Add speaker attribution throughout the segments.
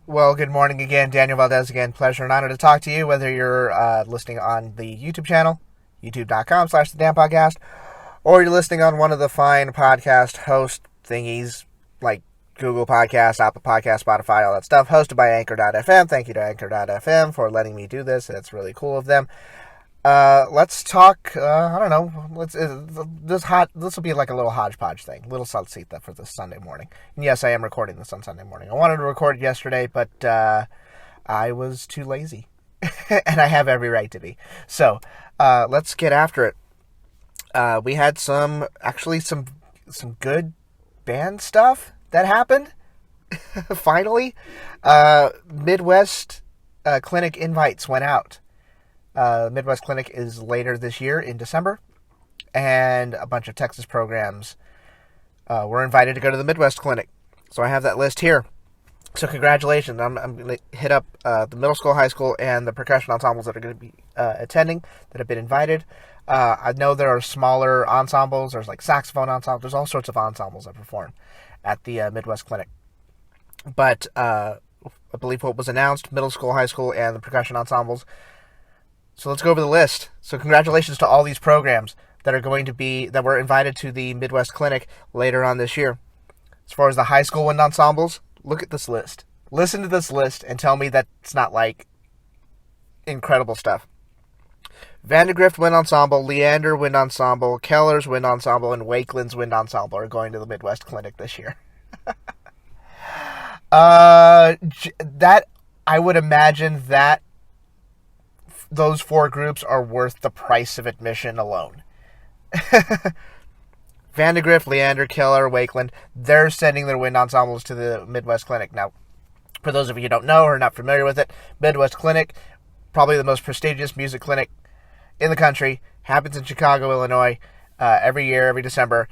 Speaker 1: Well, good morning again. Daniel Valdez again. Pleasure and honor to talk to you, whether you're listening on the YouTube channel, youtube.com/the Danpodcast, or you're listening on one of the fine podcast host thingies like Google Podcasts, Apple Podcasts, Spotify, all that stuff, hosted by Anchor.fm. Thank you to Anchor.fm for letting me do this. It's really cool of them. Let's talk, I don't know, this will be like a little hodgePODge thing, little salsita for this Sunday morning. And yes, I am recording this on Sunday morning. I wanted to record it yesterday, but, I was too lazy. And I have every right to be. So, let's get after it. We had some good band stuff that happened. Finally. Midwest, Clinic invites went out. Midwest Clinic is later this year in December, and a bunch of Texas programs were invited to go to the Midwest Clinic. So I have that list here. So congratulations. I'm going to hit up the middle school, high school, and the percussion ensembles that are going to be attending, that have been invited. I know there are smaller ensembles. There's like saxophone ensembles. There's all sorts of ensembles that perform at the Midwest Clinic. But I believe what was announced, middle school, high school, and the percussion ensembles. So let's go over the list. So congratulations to all these programs that were invited to the Midwest Clinic later on this year. As far as the high school wind ensembles, look at this list. Listen to this list and tell me that it's not like incredible stuff. Vandergrift Wind Ensemble, Leander Wind Ensemble, Keller's Wind Ensemble, and Wakeland's Wind Ensemble are going to the Midwest Clinic this year. That, I would imagine that those four groups are worth the price of admission alone. Vandergrift, Leander, Keller, Wakeland, they're sending their wind ensembles to the Midwest Clinic. Now, for those of you who don't know or are not familiar with it, Midwest Clinic, probably the most prestigious music clinic in the country, happens in Chicago, Illinois, every year, every December.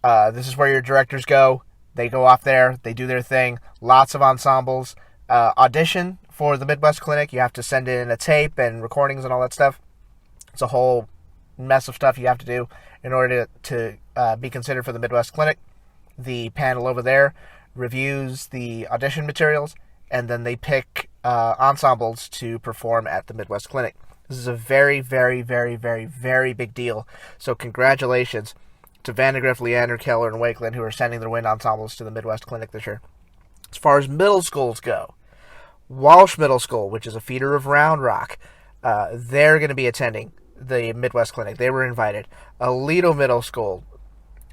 Speaker 1: This is where your directors go. They go off there, they do their thing, lots of ensembles, audition for the Midwest Clinic. You have to send in a tape and recordings and all that stuff. It's a whole mess of stuff you have to do in order to be considered for the Midwest Clinic. The panel over there reviews the audition materials, and then they pick ensembles to perform at the Midwest Clinic. This is a very, very, very, very, very big deal. So congratulations to Vandergrift, Leander, Keller, and Wakeland, who are sending their wind ensembles to the Midwest Clinic this year. As far as middle schools go, Walsh Middle School, which is a feeder of Round Rock, they're going to be attending the Midwest Clinic. They were invited. Aledo Middle School,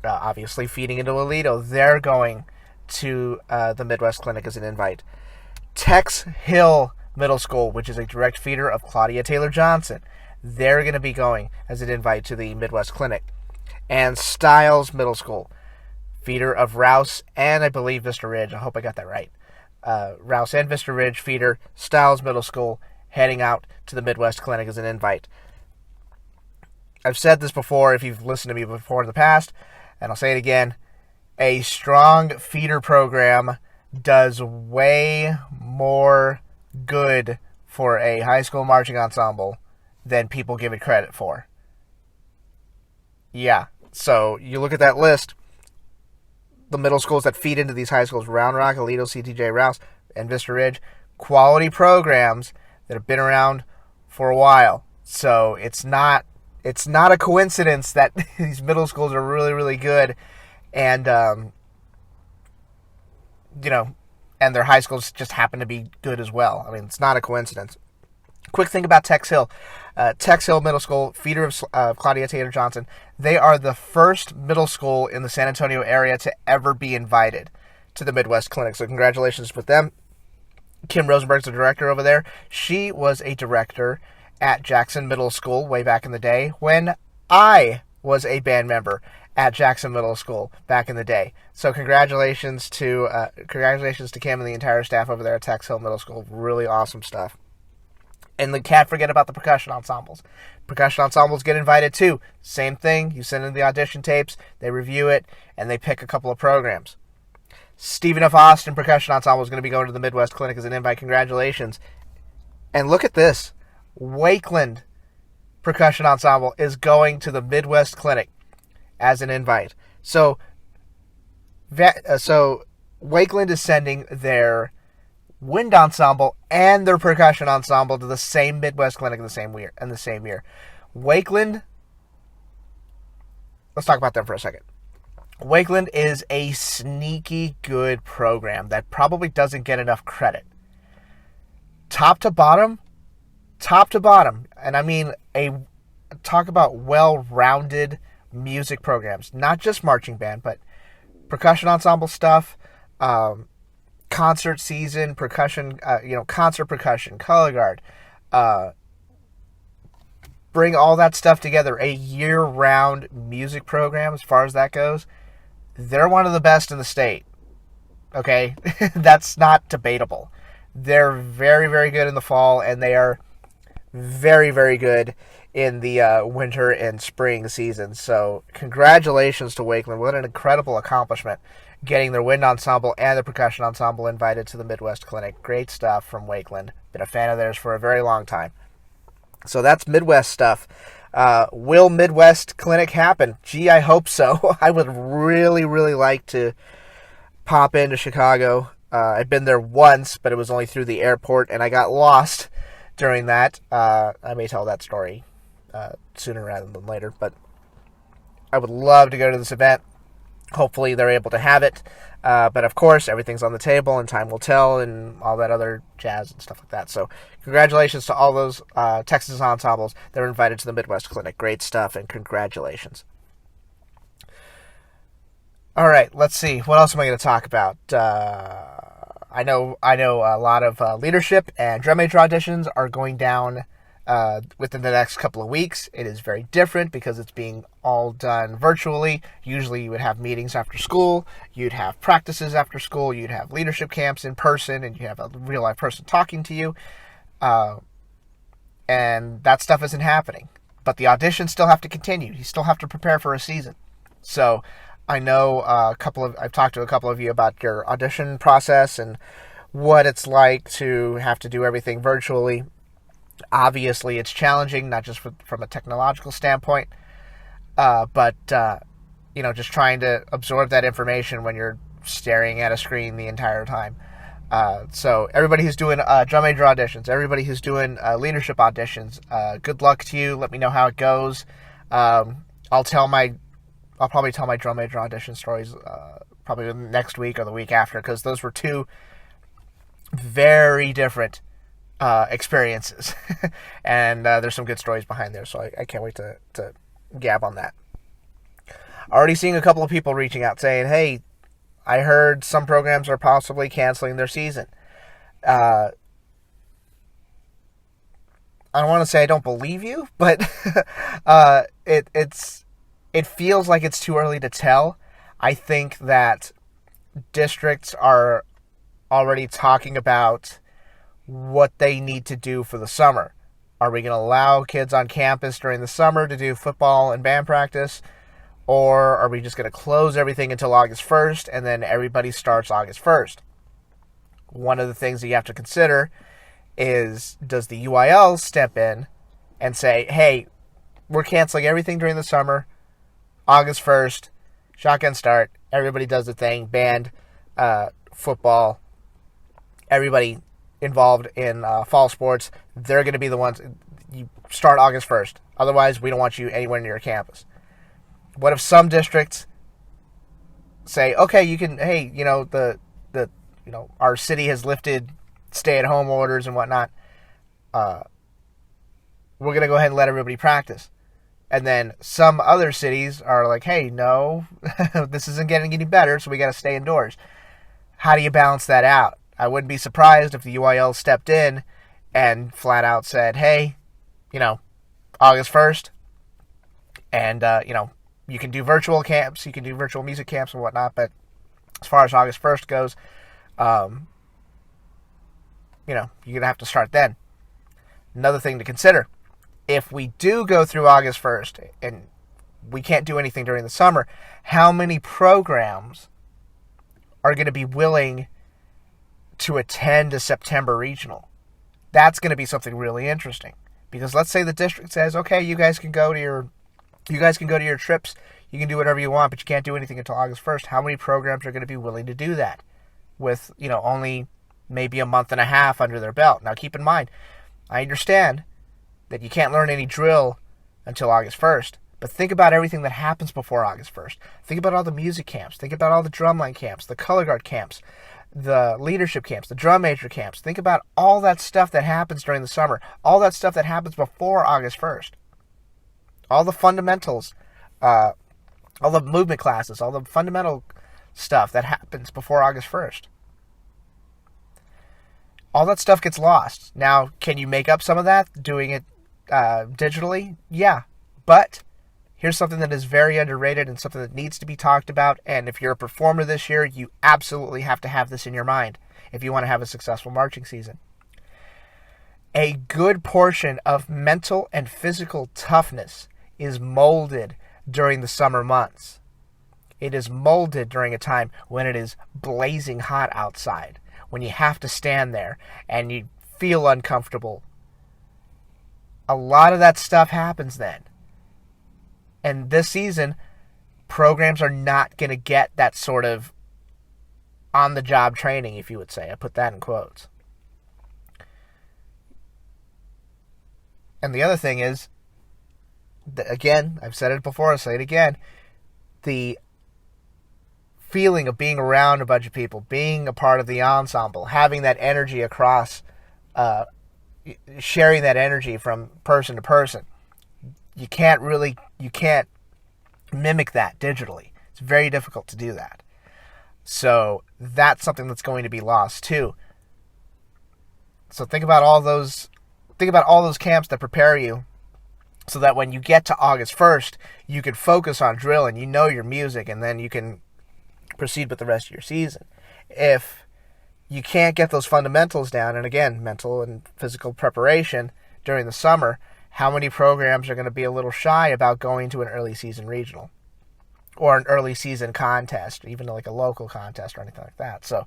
Speaker 1: obviously feeding into Aledo, they're going to the Midwest Clinic as an invite. Tex Hill Middle School, which is a direct feeder of Claudia Taylor Johnson, they're going to be going as an invite to the Midwest Clinic. And Stiles Middle School, feeder of Rouse and I believe Vista Ridge. I hope I got that right. Rouse and Vista Ridge feeder, Stiles Middle School, heading out to the Midwest Clinic as an invite. I've said this before if you've listened to me before in the past, and I'll say it again. A strong feeder program does way more good for a high school marching ensemble than people give it credit for. Yeah, so you look at that list. The middle schools that feed into these high schools, Round Rock, Aledo, CTJ, Rouse, and Vista Ridge, quality programs that have been around for a while. So it's not a coincidence that these middle schools are really, really good, and and their high schools just happen to be good as well. I mean, it's not a coincidence. Quick thing about Tex Hill. Tex Hill Middle School, feeder of Claudia Taylor Johnson. They are the first middle school in the San Antonio area to ever be invited to the Midwest Clinic. So congratulations with them. Kim Rosenberg's the director over there. She was a director at Jackson Middle School way back in the day when I was a band member at Jackson Middle School back in the day. So congratulations to Kim and the entire staff over there at Tex Hill Middle School. Really awesome stuff. And then can't forget about the percussion ensembles. Percussion ensembles get invited too. Same thing. You send in the audition tapes, they review it, and they pick a couple of programs. Stephen F. Austin Percussion Ensemble is going to be going to the Midwest Clinic as an invite. Congratulations. And look at this. Wakeland Percussion Ensemble is going to the Midwest Clinic as an invite. So Wakeland is sending their wind ensemble and their percussion ensemble to the same Midwest clinic in the same year. Wakeland, let's talk about them for a second. Wakeland is a sneaky good program that probably doesn't get enough credit. Top to bottom, and I mean talk about well-rounded music programs, not just marching band, but percussion ensemble stuff, concert season, percussion, concert percussion, color guard, bring all that stuff together, a year-round music program as far as that goes. They're one of the best in the state. Okay? That's not debatable. They're very, very good in the fall, and they are very, very good in the winter and spring seasons. So congratulations to Wakeland. What an incredible accomplishment, getting their wind ensemble and the percussion ensemble invited to the Midwest Clinic. Great stuff from Wakeland. Been a fan of theirs for a very long time. So that's Midwest stuff. Will Midwest Clinic happen? Gee, I hope so. I would really, really like to pop into Chicago. I've been there once, but it was only through the airport, and I got lost during that. I may tell that story sooner rather than later, but I would love to go to this event. Hopefully they're able to have it. But of course, everything's on the table and time will tell and all that other jazz and stuff like that. So congratulations to all those Texas ensembles that are invited to the Midwest Clinic. Great stuff, and congratulations. All right, let's see. What else am I going to talk about? I know a lot of leadership and drum major auditions are going down within the next couple of weeks. It is very different because it's being all done virtually. Usually you would have meetings after school, you'd have practices after school, you'd have leadership camps in person, and you have a real life person talking to you. And that stuff isn't happening. But the auditions still have to continue. You still have to prepare for a season. So I know I've talked to a couple of you about your audition process and what it's like to have to do everything virtually. Obviously, it's challenging, not just from a technological standpoint, but just trying to absorb that information when you're staring at a screen the entire time. So everybody who's doing drum major auditions, everybody who's doing leadership auditions, good luck to you. Let me know how it goes. I'll probably tell my drum major audition stories probably next week or the week after, because those were two very different experiences. And there's some good stories behind there, so I can't wait to gab on that. Already seeing a couple of people reaching out saying, hey, I heard some programs are possibly canceling their season. I don't want to say I don't believe you, but it feels like it's too early to tell. I think that districts are already talking about what they need to do for the summer. Are we going to allow kids on campus during the summer to do football and band practice? Or are we just going to close everything until August 1st and then everybody starts August 1st? One of the things that you have to consider is, does the UIL step in and say, hey, we're canceling everything during the summer, August 1st, shotgun start, everybody does the thing, band, football, everybody involved in fall sports, they're going to be the ones, you start August 1st. Otherwise, we don't want you anywhere near campus. What if some districts say, okay, you can, hey, our city has lifted stay-at-home orders and whatnot. We're going to go ahead and let everybody practice. And then some other cities are like, hey, no, this isn't getting any better, so we got to stay indoors. How do you balance that out? I wouldn't be surprised if the UIL stepped in and flat out said, hey, August 1st, and, you can do virtual camps, you can do virtual music camps and whatnot, but as far as August 1st goes, you're going to have to start then. Another thing to consider, if we do go through August 1st and we can't do anything during the summer, how many programs are going to be willing to attend a September regional? That's going to be something really interesting, because let's say the district says, okay, you guys can go to your trips, you can do whatever you want, but you can't do anything until August 1st. How many programs are going to be willing to do that with, only maybe a month and a half under their belt. Now keep in mind, I understand that you can't learn any drill until August 1st, but think about everything that happens before August 1st. Think about all the music camps. Think about all the drumline camps, the color guard camps, the leadership camps, the drum major camps. Think about all that stuff that happens during the summer, all that stuff that happens before August 1st. All the fundamentals, all the movement classes, all the fundamental stuff that happens before August 1st. All that stuff gets lost. Now, can you make up some of that doing it digitally? Yeah, but here's something that is very underrated and something that needs to be talked about, and if you're a performer this year, you absolutely have to have this in your mind if you want to have a successful marching season. A good portion of mental and physical toughness is molded during the summer months. It is molded during a time when it is blazing hot outside, when you have to stand there and you feel uncomfortable. A lot of that stuff happens then. And this season, programs are not going to get that sort of on-the-job training, if you would say. I put that in quotes. And the other thing is, again, I've said it before, I'll say it again, the feeling of being around a bunch of people, being a part of the ensemble, having that energy across, sharing that energy from person to person. You can't mimic that digitally. It's very difficult to do that. So that's something that's going to be lost too. So think about all those camps that prepare you so that when you get to August 1st, you can focus on drill and you know your music, and then you can proceed with the rest of your season. If you can't get those fundamentals down, and again, mental and physical preparation during the summer, how many programs are going to be a little shy about going to an early season regional or an early season contest, even like a local contest or anything like that? So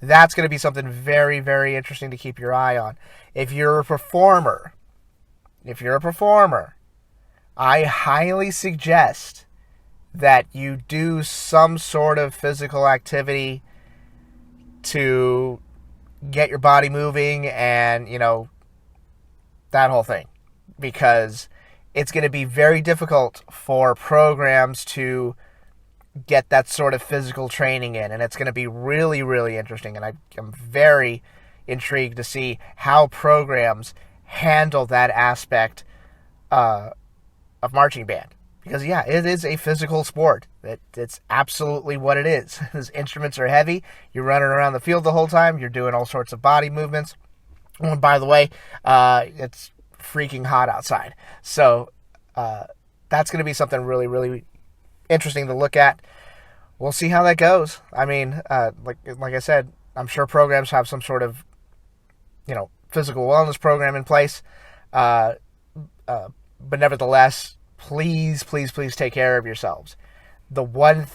Speaker 1: that's going to be something very, very interesting to keep your eye on. If you're a performer, I highly suggest that you do some sort of physical activity to get your body moving and, that whole thing. Because it's going to be very difficult for programs to get that sort of physical training in. And it's going to be really, really interesting. And I'm very intrigued to see how programs handle that aspect of marching band. Because, yeah, it is a physical sport. It's absolutely what it is. Those instruments are heavy. You're running around the field the whole time. You're doing all sorts of body movements. And by the way, it's freaking hot outside. So that's going to be something really, really interesting to look at. We'll see how that goes. I mean, like I said, I'm sure programs have some sort of, physical wellness program in place. But nevertheless, please take care of yourselves. The one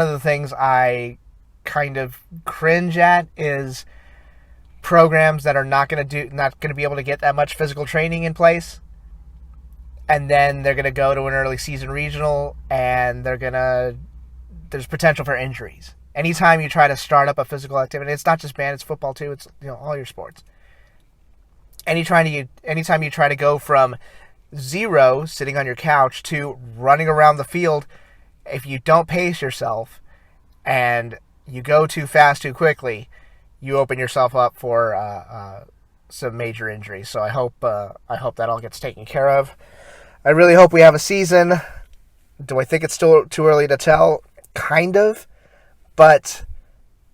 Speaker 1: of the things I kind of cringe at is programs that are not going to be able to get that much physical training in place, and then they're going to go to an early season regional, and there's potential for injuries. Anytime you try to start up a physical activity, it's not just band, it's football too, it's all your sports. Anytime you try to go from zero, sitting on your couch, to running around the field, if you don't pace yourself and you go too fast too quickly, you open yourself up for some major injuries. So I hope that all gets taken care of. I really hope we have a season. Do I think it's still too early to tell? Kind of, but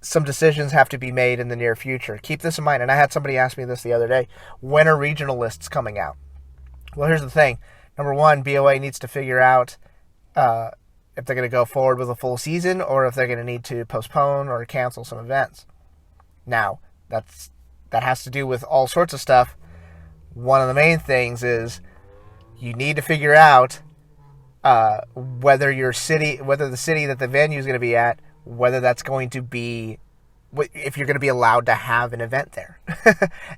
Speaker 1: some decisions have to be made in the near future. Keep this in mind, and I had somebody ask me this the other day. When are regional lists coming out? Well, here's the thing. Number one, BOA needs to figure out if they're going to go forward with a full season or if they're going to need to postpone or cancel some events. Now, that has to do with all sorts of stuff. One of the main things is you need to figure out whether the city that the venue is going to be at, whether that's going to be, if you're going to be allowed to have an event there.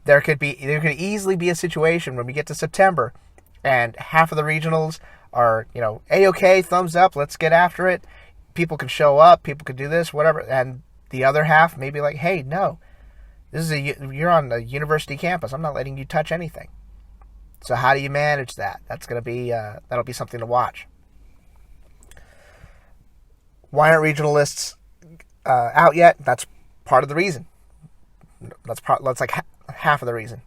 Speaker 1: There could easily be a situation when we get to September and half of the regionals are, A-okay, thumbs up, let's get after it. People could show up, people could do this, whatever. And the other half may be like, hey, no, You're on a university campus. I'm not letting you touch anything. So how do you manage that? That's going to be that'll be something to watch. Why aren't regional lists out yet? That's part of the reason. That's like half of the reason.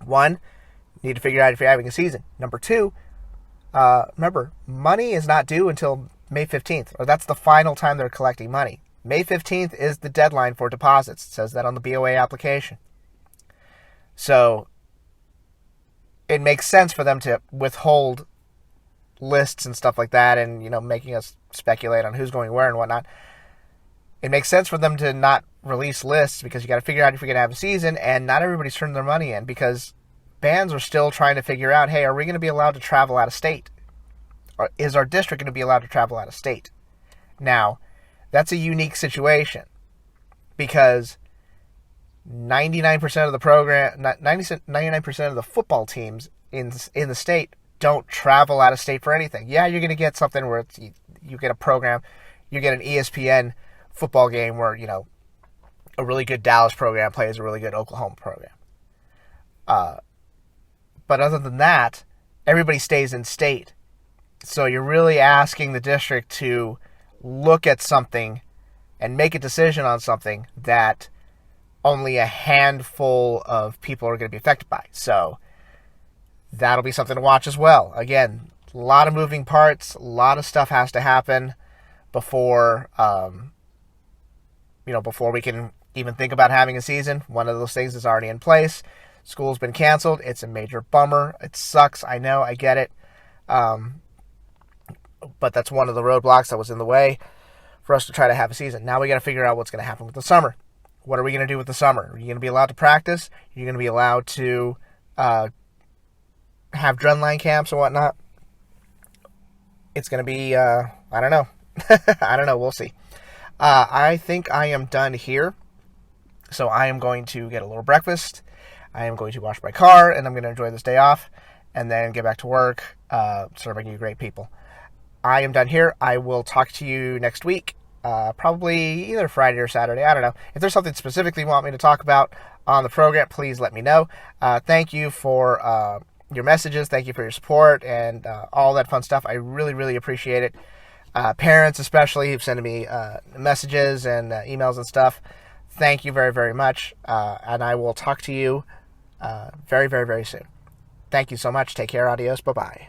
Speaker 1: One, you need to figure out if you're having a season. Number two, remember, money is not due until May 15th, or that's the final time they're collecting money. May 15th is the deadline for deposits. It says that on the BOA application. So it makes sense for them to withhold lists and stuff like that, and making us speculate on who's going where and whatnot. It makes sense for them to not release lists because you got to figure out if you're going to have a season, and not everybody's turning their money in because bands are still trying to figure out, hey, are we going to be allowed to travel out of state? Or is our district going to be allowed to travel out of state? Now, that's a unique situation because 99% of the program, 99% of the football teams in the state don't travel out of state for anything. Yeah, you're going to get something where you get a program, you get an ESPN football game where, a really good Dallas program plays a really good Oklahoma program. But other than that, everybody stays in state. So you're really asking the district to look at something and make a decision on something that only a handful of people are going to be affected by. So that'll be something to watch as well. Again, a lot of moving parts, a lot of stuff has to happen before before we can even think about having a season. One of those things is already in place. School's been canceled. It's a major bummer. It sucks. I know. I get it. But that's one of the roadblocks that was in the way for us to try to have a season. Now we got to figure out what's going to happen with the summer. What are we going to do with the summer? Are you going to be allowed to practice? Are you going to be allowed to have drumline camps and whatnot? It's going to be, I don't know. I don't know. We'll see. I think I am done here. So I am going to get a little breakfast. I am going to wash my car, and I'm going to enjoy this day off, and then get back to work, serving you great people. I am done here. I will talk to you next week, probably either Friday or Saturday. I don't know. If there's something specifically you want me to talk about on the program, please let me know. Thank you for your messages. Thank you for your support and all that fun stuff. I really, really appreciate it. Parents especially who've sent me messages and emails and stuff. Thank you very, very much. And I will talk to you very, very, very soon. Thank you so much. Take care. Adios. Bye-bye.